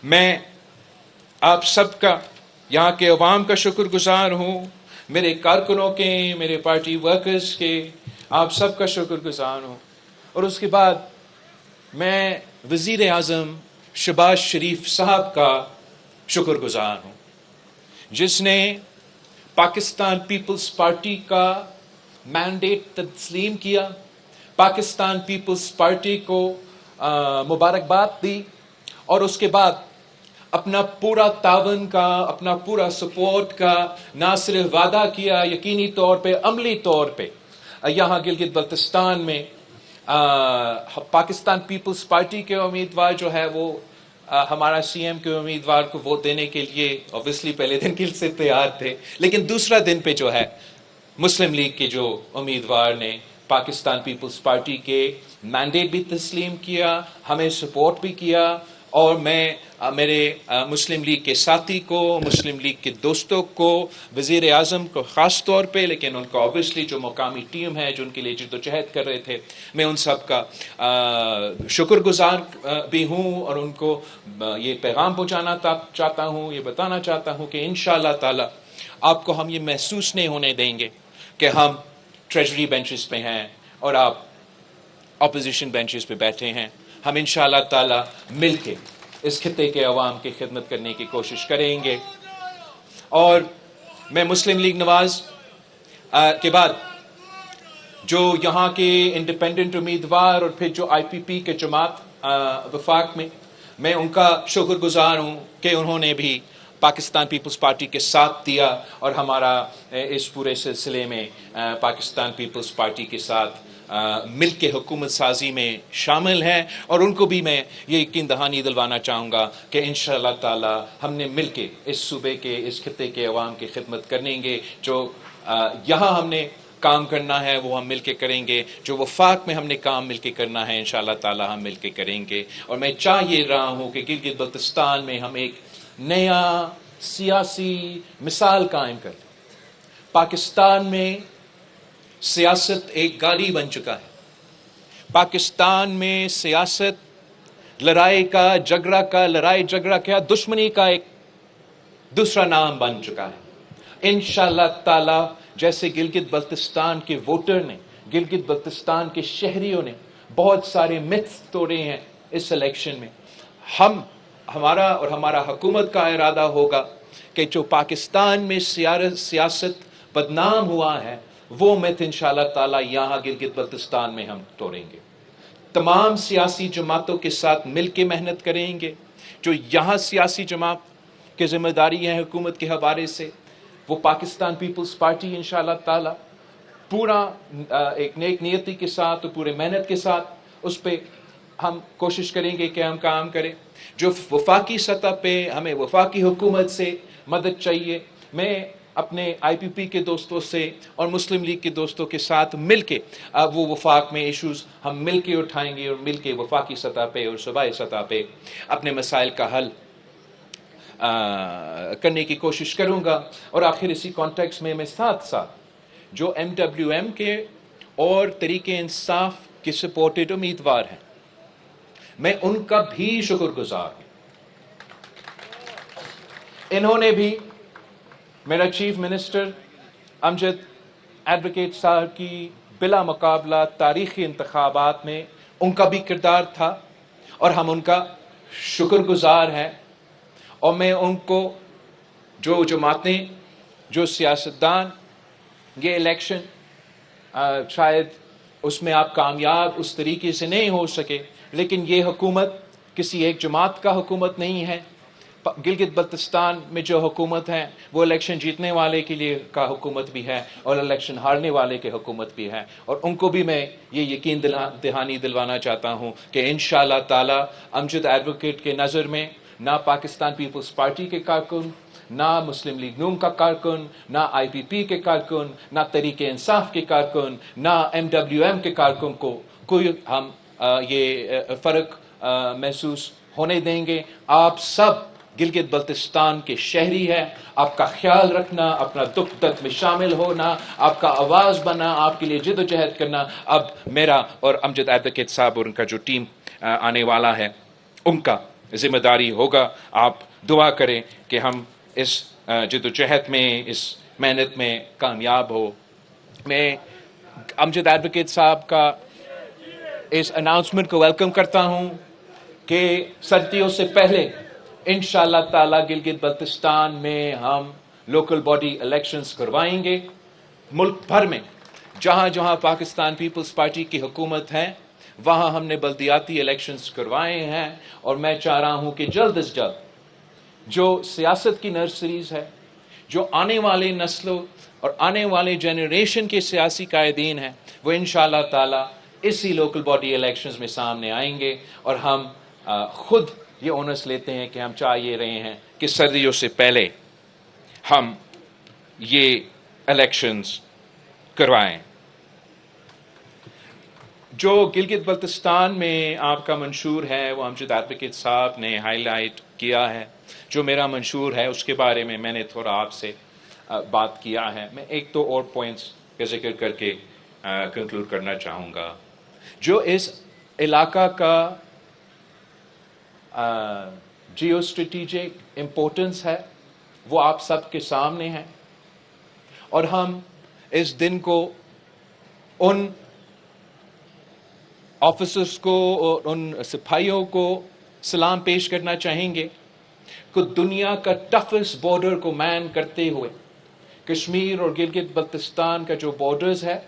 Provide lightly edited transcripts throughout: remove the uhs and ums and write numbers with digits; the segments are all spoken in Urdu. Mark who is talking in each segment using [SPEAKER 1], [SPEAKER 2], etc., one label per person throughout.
[SPEAKER 1] میں آپ سب کا، یہاں کے عوام کا شکر گزار ہوں، میرے کارکنوں کے، میرے پارٹی ورکرز کے، آپ سب کا شکر گزار ہوں۔ اور اس کے بعد میں وزیر اعظم شہباز شریف صاحب کا شکر گزار ہوں، جس نے پاکستان پیپلز پارٹی کا مینڈیٹ تسلیم کیا، پاکستان پیپلز پارٹی کو مبارکباد دی، اور اس کے بعد اپنا پورا تعاون کا، اپنا پورا سپورٹ کا نہ صرف وعدہ کیا، یقینی طور پہ عملی طور پہ یہاں گلگت بلتستان میں پاکستان پیپلز پارٹی کے امیدوار جو ہے وہ ہمارا سی ایم کے امیدوار کو ووٹ دینے کے لیے اوبویسلی پہلے دن کے سے تیار تھے، لیکن دوسرا دن پہ جو ہے مسلم لیگ کے جو امیدوار نے پاکستان پیپلز پارٹی کے مینڈیٹ بھی تسلیم کیا، ہمیں سپورٹ بھی کیا، اور میں میرے مسلم لیگ کے ساتھی کو، مسلم لیگ کے دوستوں کو، وزیر اعظم کو خاص طور پہ، لیکن ان کو اوبویسلی جو مقامی ٹیم ہے جو ان کے لیے جدوجہد کر رہے تھے، میں ان سب کا شکر گزار بھی ہوں، اور ان کو یہ پیغام پہنچانا چاہتا ہوں، یہ بتانا چاہتا ہوں کہ انشاءاللہ تعالی آپ کو ہم یہ محسوس نہیں ہونے دیں گے کہ ہم ٹریجری بینچز پہ ہیں اور آپ اپوزیشن بینچز پہ بیٹھے ہیں۔ ہم انشاءاللہ تعالی مل کے اس خطے کے عوام کی خدمت کرنے کی کوشش کریں گے۔ اور میں مسلم لیگ نواز کے بعد جو یہاں کے انڈیپینڈنٹ امیدوار اور پھر جو آئی پی پی کے جماعت وفاق میں ان کا شکر گزار ہوں کہ انہوں نے بھی پاکستان پیپلز پارٹی کے ساتھ دیا اور ہمارا اس پورے سلسلے میں پاکستان پیپلز پارٹی کے ساتھ مل کے حکومت سازی میں شامل ہیں، اور ان کو بھی میں یہ یقین دہانی دلوانا چاہوں گا کہ انشاءاللہ تعالی ہم نے مل کے اس صوبے کے، اس خطے کے عوام کی خدمت کریں گے۔ جو یہاں ہم نے کام کرنا ہے وہ ہم مل کے کریں گے، جو وفاق میں ہم نے کام مل کے کرنا ہے انشاءاللہ تعالی ہم مل کے کریں گے۔ اور میں چاہ یہ رہا ہوں کہ گلگت بلتستان میں ہم ایک نیا سیاسی مثال قائم کریں۔ پاکستان میں سیاست ایک گالی بن چکا ہے، پاکستان میں سیاست لڑائی جھگڑا کیا دشمنی کا ایک دوسرا نام بن چکا ہے۔ انشاءاللہ تعالی جیسے گلگت بلتستان کے ووٹر نے، گلگت بلتستان کے شہریوں نے بہت سارے متس توڑے ہیں اس الیکشن میں، ہمارا اور ہمارا حکومت کا ارادہ ہوگا کہ جو پاکستان میں سیاست بدنام ہوا ہے وہ مت انشاءاللہ تعالی یہاں گلگت بلتستان میں ہم توڑیں گے۔ تمام سیاسی جماعتوں کے ساتھ مل کے محنت کریں گے۔ جو یہاں سیاسی جماعت کی ذمہ داری ہے حکومت کے حوالے سے، وہ پاکستان پیپلز پارٹی انشاءاللہ تعالی پورا ایک نیک نیتی کے ساتھ اور پورے محنت کے ساتھ اس پہ ہم کوشش کریں گے کہ ہم کام کریں۔ جو وفاقی سطح پہ ہمیں وفاقی حکومت سے مدد چاہیے، میں اپنے آئی پی پی کے دوستوں سے اور مسلم لیگ کے دوستوں کے ساتھ مل کے وہ وفاق میں ایشوز ہم مل کے اٹھائیں گے، اور مل کے وفاقی سطح پہ اور صوبائی سطح پہ اپنے مسائل کا حل کرنے کی کوشش کروں گا۔ اور آخر اسی کانٹیکس میں ساتھ ساتھ جو ایم ڈبلیو ایم کے اور تحریک انصاف کے سپورٹڈ امیدوار ہیں، میں ان کا بھی شکر گزار ہوں۔ انہوں نے بھی میرا چیف منسٹر امجد ایڈوکیٹ صاحب کی بلا مقابلہ تاریخی انتخابات میں ان کا بھی کردار تھا، اور ہم ان کا شکر گزار ہیں۔ اور میں ان کو، جو جماعتیں، جو سیاستدان، یہ الیکشن شاید اس میں آپ کامیاب اس طریقے سے نہیں ہو سکے، لیکن یہ حکومت کسی ایک جماعت کا حکومت نہیں ہے۔ گلگت بلتستان میں جو حکومت ہے وہ الیکشن جیتنے والے کے لیے کا حکومت بھی ہے اور الیکشن ہارنے والے کے حکومت بھی ہے، اور ان کو بھی میں یہ یقین دہانی دلوانا چاہتا ہوں کہ انشاءاللہ تعالی امجد ایڈوکیٹ کے نظر میں نہ پاکستان پیپلز پارٹی کے کارکن، نہ مسلم لیگ نون کا کارکن، نہ آئی پی پی کے کارکن، نہ تحریک انصاف کے کارکن، نہ ایم ڈبلیو ایم کے کارکن کو کوئی ہم یہ فرق محسوس ہونے دیں گے۔ آپ سب گلگت بلتستان کے شہری ہے، آپ کا خیال رکھنا، اپنا دکھ درد میں شامل ہونا، آپ کا آواز بننا، آپ کے لیے جد و جہد کرنا اب میرا اور امجد ایڈوکیٹ صاحب اور ان کا جو ٹیم آنے والا ہے ان کا ذمہ داری ہوگا. آپ دعا کریں کہ ہم اس جدوجہد میں، اس محنت میں کامیاب ہو. میں امجد ایڈوکیٹ صاحب کا اس اناؤنسمنٹ کو ویلکم کرتا ہوں کہ سردیوں سے پہلے انشاءاللہ تعالی گلگت بلتستان میں ہم لوکل باڈی الیکشنز کروائیں گے. ملک بھر میں جہاں جہاں پاکستان پیپلز پارٹی کی حکومت ہے وہاں ہم نے بلدیاتی الیکشنز کروائے ہیں، اور میں چاہ رہا ہوں کہ جلد از جلد جو سیاست کی نرسریز ہے، جو آنے والے نسلوں اور آنے والے جنریشن کے سیاسی قائدین ہیں، وہ انشاءاللہ تعالی اسی لوکل باڈی الیکشنز میں سامنے آئیں گے. اور ہم خود یہ اونس لیتے ہیں کہ ہم چاہ یہ رہے ہیں کہ سردیوں سے پہلے ہم یہ الیکشنز کروائیں. جو گلگت بلتستان میں آپ کا منشور ہے وہ امجد ایڈوکیٹ صاحب نے ہائی لائٹ کیا ہے. جو میرا منشور ہے اس کے بارے میں نے تھوڑا آپ سے بات کیا ہے. میں ایک تو اور پوائنٹس کا ذکر کر کے کنکلوڈ کرنا چاہوں گا. جو اس علاقہ کا جیو اسٹریٹجک امپورٹنس ہے وہ آپ سب کے سامنے ہے، اور ہم اس دن کو ان آفیسرز کو اور ان سپاہیوں کو سلام پیش کرنا چاہیں گے کہ دنیا کا ٹفسٹ بارڈر کو مین کرتے ہوئے کشمیر اور گلگت بلتستان کا جو بارڈرز ہے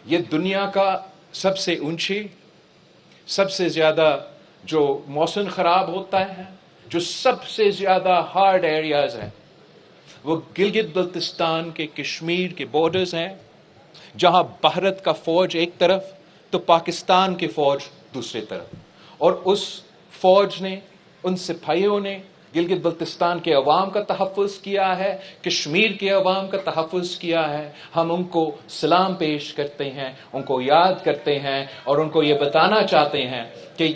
[SPEAKER 1] یہ دنیا کا سب سے اونچی، سب سے زیادہ جو موسم خراب ہوتا ہے، جو سب سے زیادہ ہارڈ ایریاز ہیں وہ گلگت بلتستان کے کشمیر کے بارڈرز ہیں، جہاں بھارت کا فوج ایک طرف تو پاکستان کی فوج دوسری طرف. اور اس فوج نے، ان سپاہیوں نے گلگت بلتستان کے عوام کا تحفظ کیا ہے، کشمیر کے عوام کا تحفظ کیا ہے. ہم ان کو سلام پیش کرتے ہیں، ان کو یاد کرتے ہیں، اور ان کو یہ بتانا چاہتے ہیں کہ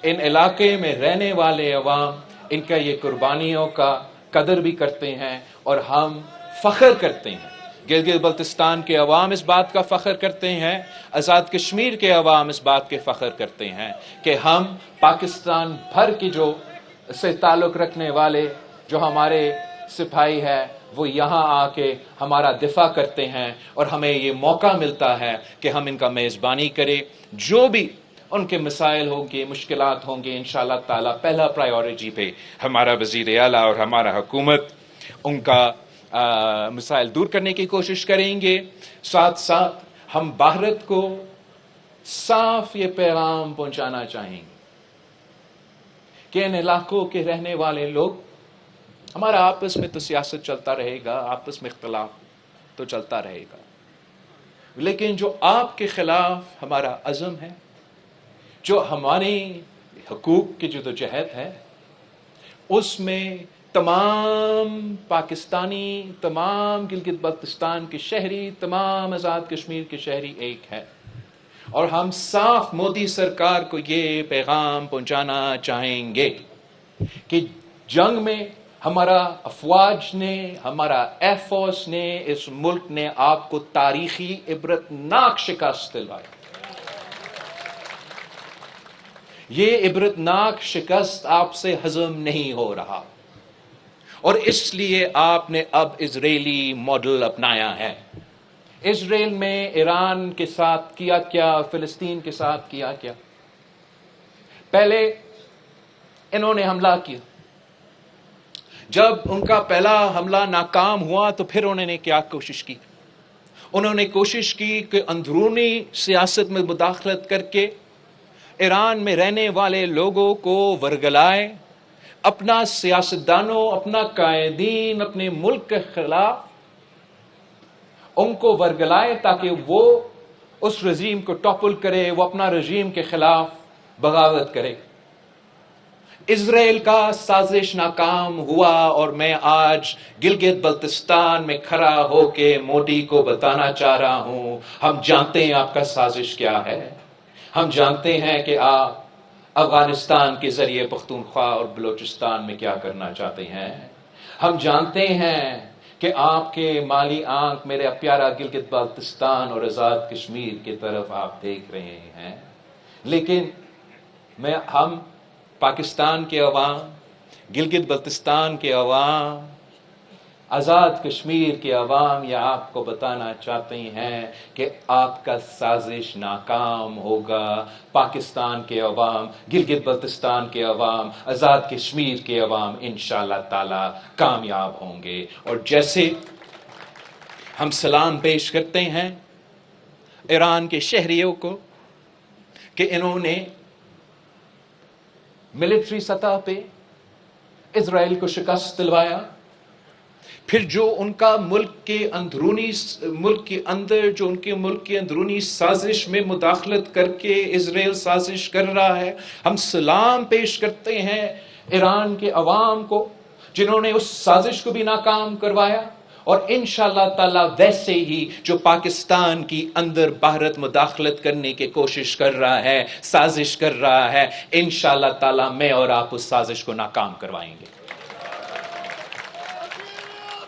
[SPEAKER 1] ان علاقے میں رہنے والے عوام ان کا یہ قربانیوں کا قدر بھی کرتے ہیں، اور ہم فخر کرتے ہیں. گلگت بلتستان کے عوام اس بات کا فخر کرتے ہیں، آزاد کشمیر کے عوام اس بات کے فخر کرتے ہیں کہ ہم پاکستان بھر کی جو سے تعلق رکھنے والے جو ہمارے سپاہی ہیں وہ یہاں آ کے ہمارا دفاع کرتے ہیں، اور ہمیں یہ موقع ملتا ہے کہ ہم ان کا میزبانی کریں. جو بھی ان کے مسائل ہوں گے، مشکلات ہوں گے، انشاءاللہ تعالی پہلا پرائیورٹی پہ ہمارا وزیر اعلیٰ اور ہمارا حکومت ان کا مسائل دور کرنے کی کوشش کریں گے. ساتھ ساتھ ہم بھارت کو صاف یہ پیغام پہنچانا چاہیں گے کہ ان علاقوں کے رہنے والے لوگ، ہمارا آپس میں تو سیاست چلتا رہے گا، آپس میں اختلاف تو چلتا رہے گا، لیکن جو آپ کے خلاف ہمارا عزم ہے، جو ہماری حقوق کی جدوجہد ہے، اس میں تمام پاکستانی، تمام گلگت بلتستان کے شہری، تمام آزاد کشمیر کے شہری ایک ہے. اور ہم صاف مودی سرکار کو یہ پیغام پہنچانا چاہیں گے کہ جنگ میں ہمارا افواج نے، ہمارا ایئر فورس نے، اس ملک نے آپ کو تاریخی عبرتناک شکست دلوائی. یہ عبرتناک شکست آپ سے ہضم نہیں ہو رہا، اور اس لیے آپ نے اب اسرائیلی ماڈل اپنایا ہے. اسرائیل میں ایران کے ساتھ کیا کیا، فلسطین کے ساتھ کیا کیا. پہلے انہوں نے حملہ کیا، جب ان کا پہلا حملہ ناکام ہوا تو پھر انہوں نے کیا کوشش کی؟ انہوں نے کوشش کی کہ اندرونی سیاست میں مداخلت کر کے ایران میں رہنے والے لوگوں کو ورگلائے، اپنا سیاستدانوں، اپنا قائدین اپنے ملک کے خلاف ان کو ورگلائے تاکہ وہ اس رژیم کو ٹاپل کرے، وہ اپنا رژیم کے خلاف بغاوت کرے. اسرائیل کا سازش ناکام ہوا، اور میں آج گلگت بلتستان میں کھڑا ہو کے مودی کو بتانا چاہ رہا ہوں، ہم جانتے ہیں آپ کا سازش کیا ہے. ہم جانتے ہیں کہ آپ افغانستان کے ذریعے پختونخوا اور بلوچستان میں کیا کرنا چاہتے ہیں. ہم جانتے ہیں کہ آپ کے مالی آنکھ میرے پیارا گلگت بلتستان اور آزاد کشمیر کی طرف آپ دیکھ رہے ہیں. لیکن ہم پاکستان کے عوام، گلگت بلتستان کے عوام، آزاد کشمیر کے عوام یہ آپ کو بتانا چاہتے ہیں کہ آپ کا سازش ناکام ہوگا۔ پاکستان کے عوام، گلگت بلتستان کے عوام، آزاد کشمیر کے عوام انشاءاللہ تعالی کامیاب ہوں گے۔ اور جیسے ہم سلام پیش کرتے ہیں ایران کے شہریوں کو کہ انہوں نے ملٹری سطح پہ اسرائیل کو شکست دلوایا، پھر جو ان کا ملک کے اندر جو ان کے ملک کی اندرونی سازش میں مداخلت کر کے اسرائیل سازش کر رہا ہے، ہم سلام پیش کرتے ہیں ایران کے عوام کو جنہوں نے اس سازش کو بھی ناکام کروایا۔ اور انشاءاللہ تعالی ویسے ہی جو پاکستان کی اندر بھارت مداخلت کرنے کی کوشش کر رہا ہے، سازش کر رہا ہے، انشاءاللہ تعالی میں اور آپ اس سازش کو ناکام کروائیں گے۔